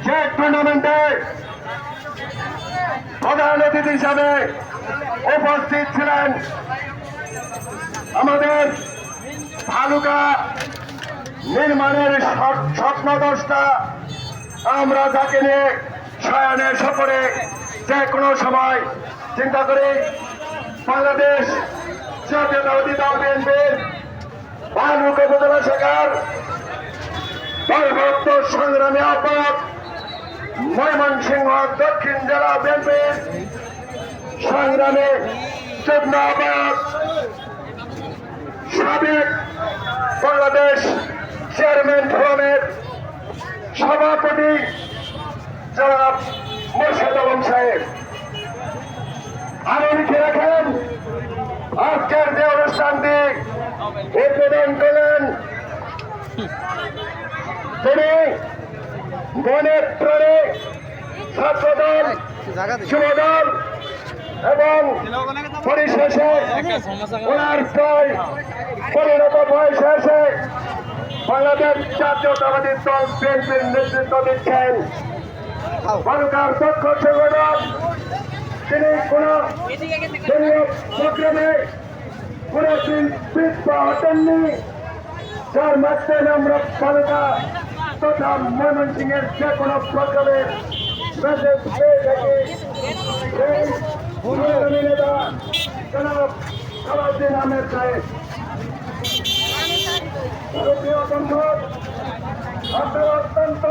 যে টুর্নামেন্টে প্রধান অতিথি হিসাবে উপস্থিত ছিলেন আমাদের ভালুকা নির্মাণের স্বপ্নদ্রষ্টা। আমরা যাকে নিয়ে শয়নের সফরে যে কোনো সময় চিন্তা করি বাংলাদেশ জাতীয়তাবাদী দল বিএনপির ভালুকা উপজেলা শাখার দলভক্ত সংগ্রামী আহ্বায়ক, ময়মনসিংহ দক্ষিণ জেলা বিএনপির সংগ্রামী যুগ্ম আহ্বায়ক, সাবেক বাংলাদেশ চেয়ারম্যান ফোরামের সভাপতি জনাব মোর্শেদ আলম সাহেব। আরো লিখে রাখেন আজকের যে অনুষ্ঠানটি উদ্বোধন করলেন তিনি মনের প্রাণে ছাত্রদল, যুবদল এবং পরিশেষে ওনার প্রায় পরিণত বয়সে এসে বাংলাদেশ জাতীয়তাবাদী দল বিএনপির নেতৃত্ব দিচ্ছেন ভালুকার দক্ষ সংগঠক। তিনি কোন দলীয় প্রোগ্রামে কোনদিন পিছপা হটেননি, যার মাধ্যমে আমরা ভালুকা তথা ময়মনসিংহের যে কোনো প্রোগ্রামের মেসেজ পেয়ে থাকি। সেই সংগ্রামী নেতা জনাব সালাউদ্দিন আহমেদ সাহেব। ভারতীয় বন্ধু, আপনারা অত্যন্ত